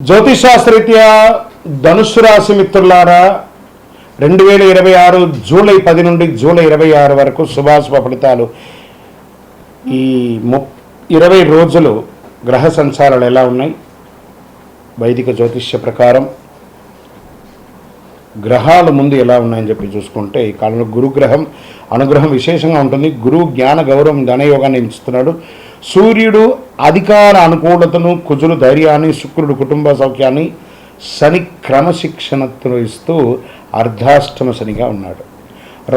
జ్యోతిషాస్త్రరీత్యా ధనుస్సు రాశి మిత్రులారా 2026 జూలై 10 నుండి జూలై 26 వరకు శుభాశుభ ఫలితాలు. ఈ 20 రోజులు గ్రహ సంచారాలు ఎలా ఉన్నాయి? వైదిక జ్యోతిష్య ప్రకారం గ్రహాలు ముందు ఎలా ఉన్నాయని చెప్పి చూసుకుంటే, ఈ కాలంలో గురుగ్రహం అనుగ్రహం విశేషంగా ఉంటుంది. గురువు జ్ఞాన గౌరవం ధనయోగాన్ని ఎంచుతున్నాడు. సూర్యుడు అధికార అనుకూలతను, కుజుడు ధైర్యాన్ని, శుక్రుడు కుటుంబ సౌఖ్యాన్ని, శని క్రమశిక్షణను ఇస్తూ అర్ధాష్టమ శనిగా ఉన్నాడు.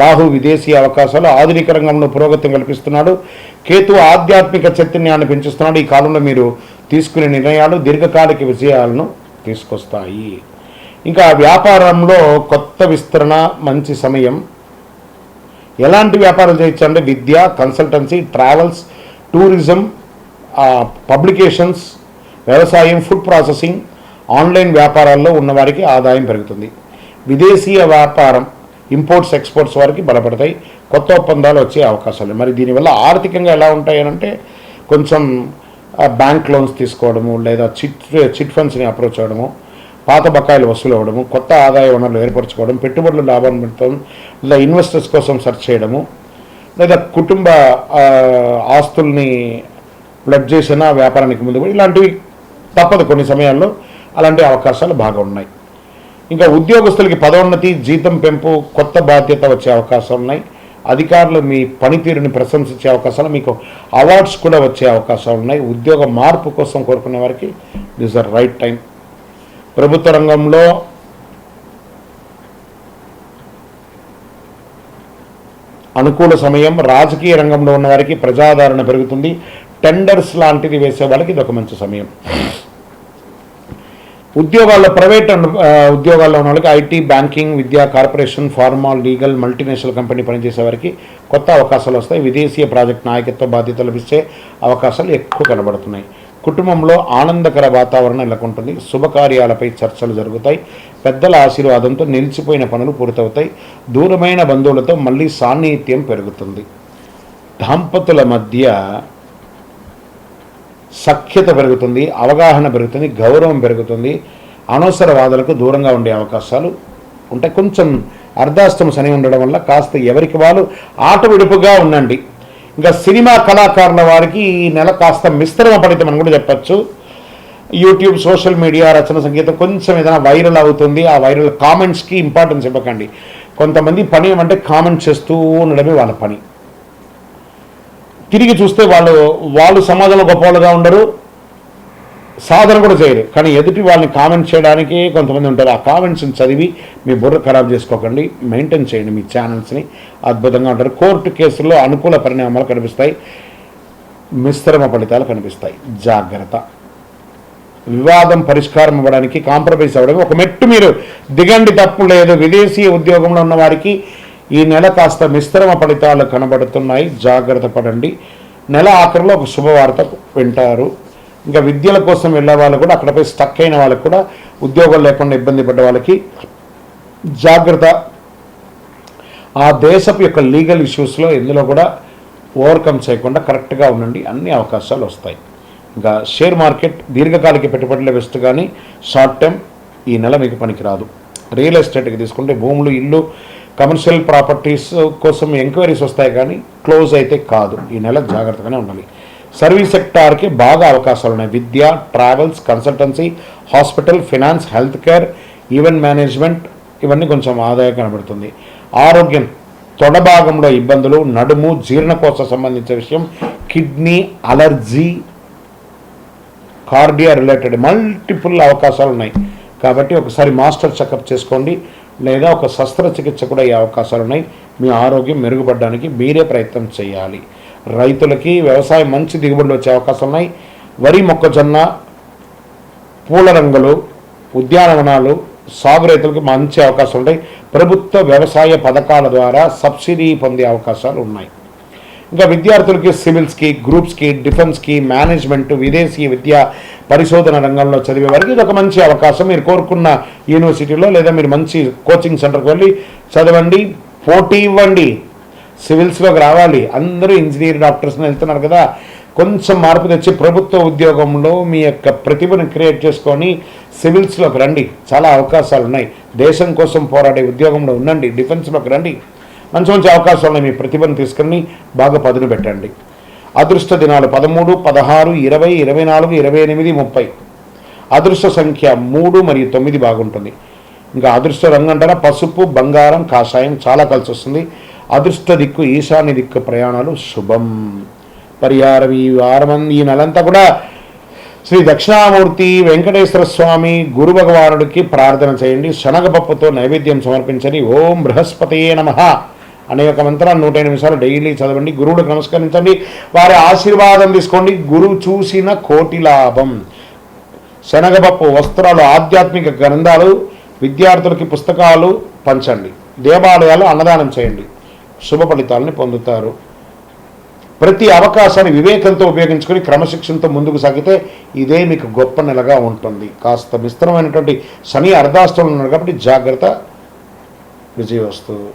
రాహు విదేశీ అవకాశాలు, ఆధునిక రంగంలో పురోగతిని కల్పిస్తున్నాడు. కేతు ఆధ్యాత్మిక చైతన్యాన్ని పెంచుస్తున్నాడు. ఈ కాలంలో మీరు తీసుకునే నిర్ణయాలు దీర్ఘకాలిక విజయాలను తీసుకొస్తాయి. ఇంకా వ్యాపారంలో కొత్త విస్తరణ మంచి సమయం. ఎలాంటి వ్యాపారం చేయొచ్చు అంటే విద్య, కన్సల్టెన్సీ, ట్రావెల్స్, టూరిజం, పబ్లికేషన్స్, వ్యవసాయం, ఫుడ్ ప్రాసెసింగ్, ఆన్లైన్ వ్యాపారాల్లో ఉన్నవారికి ఆదాయం పెరుగుతుంది. విదేశీయ వ్యాపారం, ఇంపోర్ట్స్ ఎక్స్పోర్ట్స్ వారికి బలపడతాయి. కొత్త ఒప్పందాలు వచ్చే అవకాశాలు. మరి దీనివల్ల ఆర్థికంగా ఎలా ఉంటాయనంటే, కొంచెం బ్యాంక్ లోన్స్ తీసుకోవడము, లేదా చిట్ ఫండ్స్ని అప్రోచ్ అవ్వడము, పాత బకాయిలు వసూలు అవ్వడము, కొత్త ఆదాయ వనరులు ఏర్పరచుకోవడం, పెట్టుబడులు లాభం పెడతాం, లేదా ఇన్వెస్టర్స్ కోసం సెర్చ్ చేయడము, లేదా కుటుంబ ఆస్తుల్ని ప్లడ్ చేసిన వ్యాపారానికి ముందు ఇలాంటివి తప్పదు. కొన్ని సమయాల్లో అలాంటి అవకాశాలు బాగా ఉన్నాయి. ఇంకా ఉద్యోగస్తులకి పదోన్నతి, జీతం పెంపు, కొత్త బాధ్యత వచ్చే అవకాశాలు ఉన్నాయి. అధికారులు మీ పనితీరుని ప్రశంసించే అవకాశాలు, మీకు అవార్డ్స్ కూడా వచ్చే అవకాశాలు ఉన్నాయి. ఉద్యోగ మార్పు కోసం కోరుకునే వారికి దిస్ ద రైట్ టైం. ప్రభుత్వ రంగంలో అనుకూల సమయం. రాజకీయ రంగంలో ఉన్న వారికి ప్రజాదరణ పెరుగుతుంది. టెండర్స్ లాంటిది వేసే వాళ్ళకి ఇది ఒక మంచి సమయం. ఉద్యోగాల్లో ప్రైవేట్ ఉద్యోగాల్లో ఉన్న వాళ్ళకి ఐటీ, బ్యాంకింగ్, విద్యా, corporation, pharma, legal, multinational company పనిచేసే వారికి కొత్త అవకాశాలు వస్తాయి. విదేశీయ ప్రాజెక్ట్ నాయకత్వ బాధ్యతలు లభించే అవకాశాలు ఎక్కువ కనబడుతున్నాయి. కుటుంబంలో ఆనందకర వాతావరణం నెలకొంటుంది. శుభకార్యాలపై చర్చలు జరుగుతాయి. పెద్దల ఆశీర్వాదంతో నిలిచిపోయిన పనులు పూర్తవుతాయి. దూరమైన బంధువులతో మళ్ళీ సాన్నిహిత్యం పెరుగుతుంది. దంపతుల మధ్య సఖ్యత పెరుగుతుంది, అవగాహన పెరుగుతుంది, గౌరవం పెరుగుతుంది. అనవసర వాదనలకు దూరంగా ఉండే అవకాశాలు ఉంటాయి. కొంచెం అర్ధాష్టమ శని ఉండడం వల్ల కాస్త ఎవరికి వాళ్ళు ఆట విడుపుగా ఉండండి. ఇంకా సినిమా కళాకారుల వారికి ఈ నెల కాస్త మిశ్రమ ఫలితం అని కూడా చెప్పచ్చు. యూట్యూబ్, సోషల్ మీడియా, రచన సంగీతం కొంచెం ఏదైనా వైరల్ అవుతుంది. ఆ వైరల్ కామెంట్స్కి ఇంపార్టెన్స్ ఇవ్వకండి. కొంతమంది పని ఏమంటే కామెంట్ చేస్తూ ఉండడమే వాళ్ళ పని. తిరిగి చూస్తే వాళ్ళు సమాజంలో గొప్పవాళ్ళుగా ఉండరు, సాధన కూడా చేయరు. కానీ ఎదుటి వాళ్ళని కామెంట్ చేయడానికి కొంతమంది ఉంటారు. ఆ కామెంట్స్ని చదివి మీ బుర్ర ఖరాబ్ చేసుకోకండి. మెయింటైన్ చేయండి మీ ఛానల్స్ని. అద్భుతంగా ఉంటారు. కోర్టు కేసుల్లో అనుకూల పరిణామాలు కనిపిస్తాయి. మిశ్రమ ఫలితాలు కనిపిస్తాయి. జాగ్రత్త. వివాదం పరిష్కారం అవ్వడానికి కాంప్రమైజ్ అవ్వడం ఒక మెట్టు మీరు దిగండి, తప్పు లేదు. విదేశీ ఉద్యోగంలో ఉన్న వారికి ఈ నెల కాస్త మిశ్రమ ఫలితాలు కనబడుతున్నాయి. జాగ్రత్త పడండి. నెల ఆఖరిలో ఒక శుభవార్త వింటారు. ఇంకా విద్యల కోసం వెళ్ళే వాళ్ళు కూడా, అక్కడపై స్టక్ అయిన వాళ్ళకి కూడా, ఉద్యోగం లేకుండా ఇబ్బంది పడ్డ వాళ్ళకి జాగ్రత్త. ఆ దేశపు యొక్క లీగల్ ఇష్యూస్లో ఎందులో కూడా ఓవర్కమ్ చేయకుండా కరెక్ట్గా ఉండండి. అన్ని అవకాశాలు వస్తాయి. ఇంకా షేర్ మార్కెట్ దీర్ఘకాలిక పెట్టుబడుల బెస్ట్, కానీ షార్ట్ టర్మ్ ఈ నెల మీకు పనికిరాదు. రియల్ ఎస్టేట్కి తీసుకుంటే భూములు, ఇల్లు, కమర్షియల్ ప్రాపర్టీస్ కోసం ఎంక్వైరీస్ వస్తాయి, కానీ క్లోజ్ అయితే కాదు. ఈ నెల జాగ్రత్తగానే ఉండాలి. సర్వీస్ సెక్టార్కి బాగా అవకాశాలు ఉన్నాయి. విద్య, travels, consultancy, hospital, finance, health care, event management ఇవన్నీ కొంచెం ఆదాయం కనబడుతుంది. ఆరోగ్యం, తొడ భాగంలో ఇబ్బందులు, నడుము, జీర్ణకోశ సంబంధించిన విషయం, kidney, allergy, cardio related multiple అవకాశాలు ఉన్నాయి. కాబట్టి ఒకసారి మాస్టర్ చెకప్ చేసుకోండి, లేదా ఒక శస్త్రచికిత్స కూడా ఈ అవకాశాలు ఉన్నాయి. మీ ఆరోగ్యం మెరుగుపడడానికి మీరే ప్రయత్నం చేయాలి. రైతులకి వ్యవసాయం మంచి దిగుబడులు వచ్చే అవకాశాలు ఉన్నాయి. వరి, మొక్కజొన్న, పూల రంగులు, ఉద్యానవనాలు, సాగు రైతులకు మంచి అవకాశాలు ఉంటాయి. ప్రభుత్వ వ్యవసాయ పథకాల ద్వారా సబ్సిడీ పొందే అవకాశాలు ఉన్నాయి. ఇంకా విద్యార్థులకి సివిల్స్కి, గ్రూప్స్కి, డిఫెన్స్కి, మేనేజ్మెంట్, విదేశీ విద్య, పరిశోధన రంగంలో చదివే వారికి ఇది ఒక మంచి అవకాశం. మీరు కోరుకున్న యూనివర్సిటీలో లేదా మీరు మంచి కోచింగ్ సెంటర్కి వెళ్ళి చదవండి, పోటీ ఇవ్వండి, సివిల్స్లోకి రావాలి. అందరూ ఇంజనీర్, డాక్టర్స్ని వెళ్తున్నారు కదా. కొంచెం మార్పు తెచ్చి ప్రభుత్వ ఉద్యోగంలో మీ యొక్క ప్రతిభను క్రియేట్ చేసుకొని సివిల్స్లోకి రండి. చాలా అవకాశాలు ఉన్నాయి. దేశం కోసం పోరాడే ఉద్యోగంలో ఉండండి. డిఫెన్స్లోకి రండి. మంచి మంచి అవకాశాలు ఉన్నాయి. మీ ప్రతిభను తీసుకుని బాగా పదును పెట్టండి. అదృష్ట దినాలు 13, 16, 20, 24, 28, 30. అదృష్ట సంఖ్య 3 మరియు 9 బాగుంటుంది. ఇంకా అదృష్ట రంగు అంటారా పసుపు, బంగారం, కాషాయం చాలా కలిసి వస్తుంది. అదృష్ట దిక్కు ఈశాన్య దిక్కు ప్రయాణాలు శుభం. పరిహారం ఈ వారం ఈ నెలంతా కూడా శ్రీ దక్షిణామూర్తి వెంకటేశ్వర స్వామి గురు భగవానుడికి ప్రార్థన చేయండి. శనగపప్పుతో నైవేద్యం సమర్పించండి. ఓం బృహస్పతయే నమః అనే ఒక మంత్రాన్ని 108 నిమిషాలు డైలీ చదవండి. గురువుడికి నమస్కరించండి. వారి ఆశీర్వాదం తీసుకోండి. గురువు చూసిన కోటి లాభం. శనగపప్పు, వస్త్రాలు, ఆధ్యాత్మిక గ్రంథాలు, విద్యార్థులకి పుస్తకాలు పంచండి. దేవాలయాలు అన్నదానం చేయండి. శుభ ఫలితాలని పొందుతారు. ప్రతి అవకాశాన్ని వివేకంతో ఉపయోగించుకొని క్రమశిక్షణతో ముందుకు సాగితే ఇదే మీకు గొప్ప నెలగా ఉంటుంది. కాస్త విస్తరమైనటువంటి శని అర్ధాష్టంలో ఉన్నారు కాబట్టి జాగ్రత్త. విజయవస్తు.